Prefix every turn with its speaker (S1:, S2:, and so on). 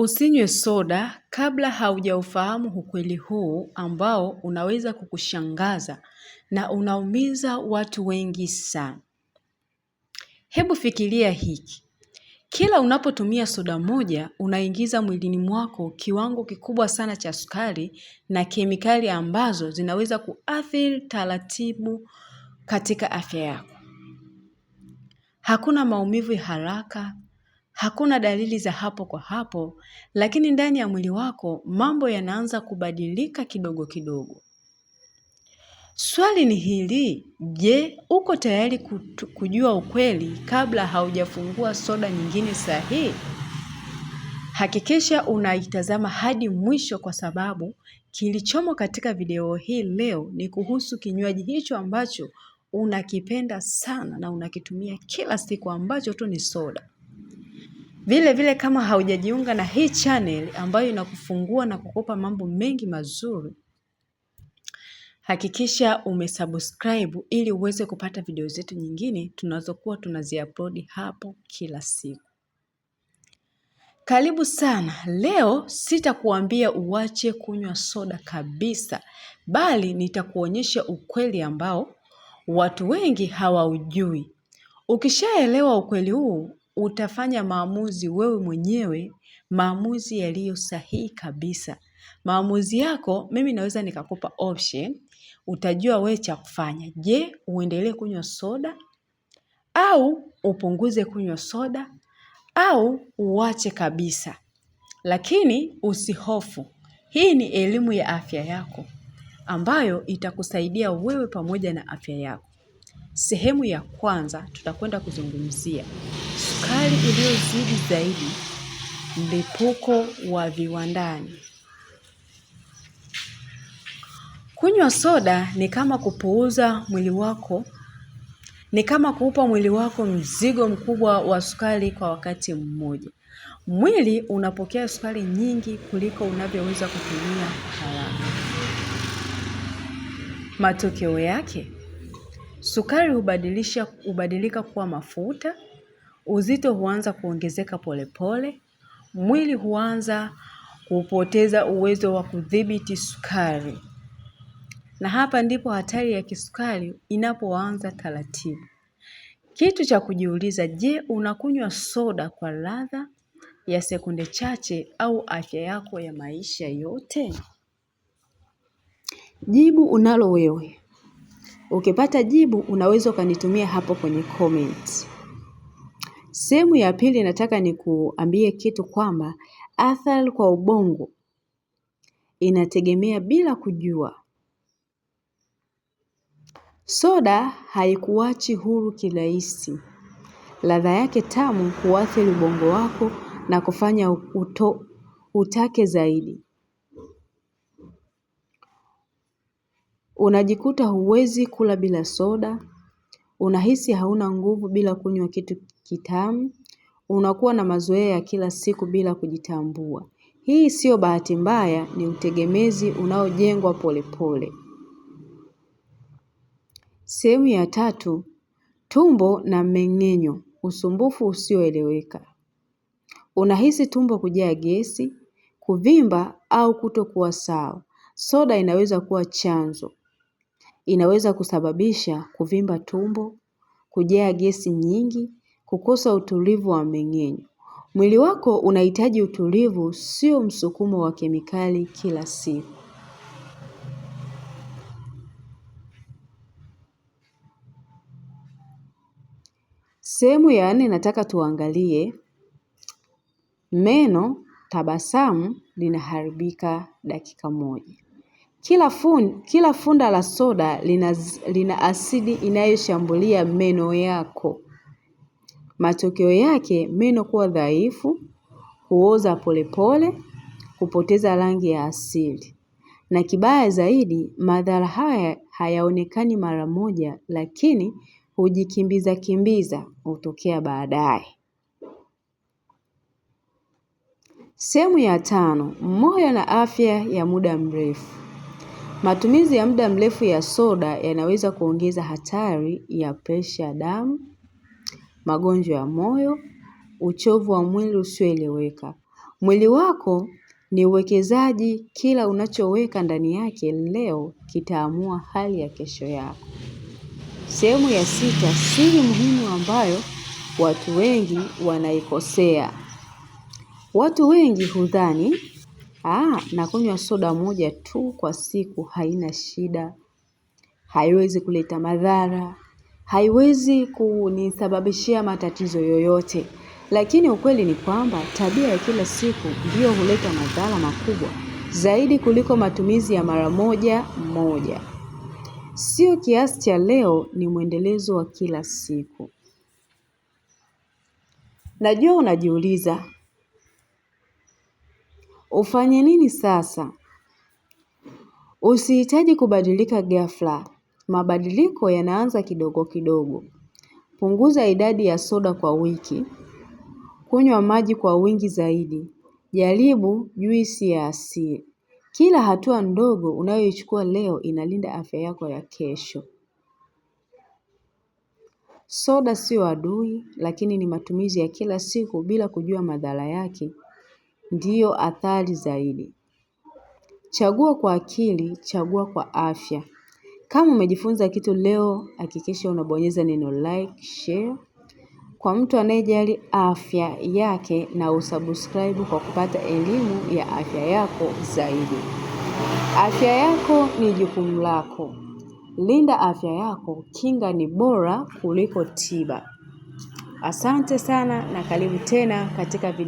S1: Usinywe soda kabla haujaufahamu ukweli huu ambao unaweza kukushangaza na unaumiza watu wengi sana. Hebu fikiria hiki. Kila unapotumia soda moja, unaingiza mwilini mwako kiwango kikubwa sana cha sukari na kemikali ambazo zinaweza kuathiri taratibu katika afya yako. Hakuna maumivu ya haraka, hakuna dalili za hapo kwa hapo, lakini ndani ya mwili wako mambo yanaanza kubadilika kidogo kidogo. Swali ni hili, je, uko tayari kujua ukweli kabla haujafungua soda nyingine sahihi? Hakikisha unaitazama hadi mwisho kwa sababu kilichomo katika video hii leo ni kuhusu kinywaji hicho ambacho unakipenda sana na unakitumia kila siku ambacho tu ni soda. Vile vile kama haujajiunga na hii channel ambayo inakufungua na kukupa mambo mengi mazuri, hakikisha umesubscribe ili uweze kupata video zetu nyingine tunazokuwa tunaziupload hapo kila siku. Karibu sana. Leo sitakuambia uache kunywa soda kabisa, bali nitakuonyesha ukweli ambao watu wengi hawaujui. Ukishaelewa ukweli huu, utafanya maamuzi wewe mwenyewe, maamuzi yaliyo sahihi kabisa. Maamuzi yako, mimi naweza nikakupa option, utajua wewe cha kufanya. Je, uendelee kunywa soda au upunguze kunywa soda au uache kabisa. Lakini usihofu. Hii ni elimu ya afya yako ambayo itakusaidia wewe pamoja na afya yako. Sehemu ya kwanza tutakwenda kuzungumzia sukari iliyozidi zaidi, mlipuko wa viwandani. Kunywa soda ni kama kupuuza mwili wako, ni kama kuupa mwili wako mzigo mkubwa wa sukari kwa wakati mmoja. Mwili unapokea sukari nyingi kuliko unavyoweza kutumia haraka. Matokeo yake, sukari hubadilika kuwa mafuta, uzito huanza kuongezeka polepole, mwili huanza kupoteza uwezo wa kudhibiti sukari. Na hapa ndipo hatari ya kisukari inapoanza taratibu. Kitu cha kujiuliza, je, unakunywa soda kwa ladha ya sekunde chache au afya yako ya maisha yote? Jibu unalo wewe. Ukipata jibu unaweza ukanitumia hapo kwenye comment. Sehemu ya pili nataka nikuambie kitu kwamba athari kwa ubongo inategemea bila kujua. Soda haikuachi huru kirahisi. Ladha yake tamu huathiri ubongo wako na kufanya utake zaidi. Unajikuta huwezi kula bila soda, unahisi hauna nguvu bila kunywa kitu kitamu, unakuwa na mazoea ya kila siku bila kujitambua. Hii sio bahati mbaya, ni utegemezi unaojengwa polepole. Sehemu ya tatu, tumbo na mmeng'enyo, usumbufu usioeleweka. Unahisi tumbo kujaa gesi, kuvimba au kutokuwa sawa. Soda inaweza kuwa chanzo. Inaweza kusababisha kuvimba tumbo, kujaa gesi nyingi, kukosa utulivu wa mmeng'enyo. Mwili wako unahitaji utulivu, sio msukumo wa kemikali kila siku. Sehemu ya 4 nataka tuangalie meno, tabasamu linaharibika dakika moja. Kila funda la soda lina asidi inayoshambulia meno yako. Matokeo yake meno kuwa dhaifu, huoza polepole, kupoteza rangi ya asili. Na kibaya zaidi, madhara haya hayaonekani mara moja, lakini hujikimbiza hutokea baadaye. Sehemu ya 5, moyo na afya ya muda mrefu. Matumizi ya muda mrefu ya soda yanaweza kuongeza hatari ya presha ya damu, magonjwa ya moyo, uchovu wa mwili usioeleweka. Mwili wako ni uwekezaji, kila unachoweka ndani yake leo kitaamua hali ya kesho yako. Sehemu ya 6, siri muhimu ambayo watu wengi wanaikosea. Watu wengi hudhani, nakunywa soda moja tu kwa siku haina shida, haiwezi kuleta madhara, haiwezi kunisababishia matatizo yoyote. Lakini ukweli ni kwamba tabia ya kila siku ndiyo huleta madhara makubwa zaidi kuliko matumizi ya mara moja. Sio kiasi cha leo, ni mwendelezo wa kila siku. Najua unajiuliza, ufanye nini sasa? Usihitaji kubadilika ghafla. Mabadiliko yanaanza kidogo kidogo. Punguza idadi ya soda kwa wiki. Kunywa maji kwa wingi zaidi. Jaribu juisi ya asili. Kila hatua ndogo unayoichukua leo inalinda afya yako ya kesho. Soda sio adui, lakini ni matumizi ya kila siku bila kujua madhara yake ndiyo athari zaidi. Chagua kwa akili, chagua kwa afya. Kama umejifunza kitu leo, hakikisha unabonyeza neno like, share. Kwa mtu anayejali afya yake, na usubscribe kwa kupata elimu ya afya yako zaidi. Afya yako ni jukumu lako. Linda afya yako, kinga ni bora kuliko tiba. Asante sana na karibu tena katika video.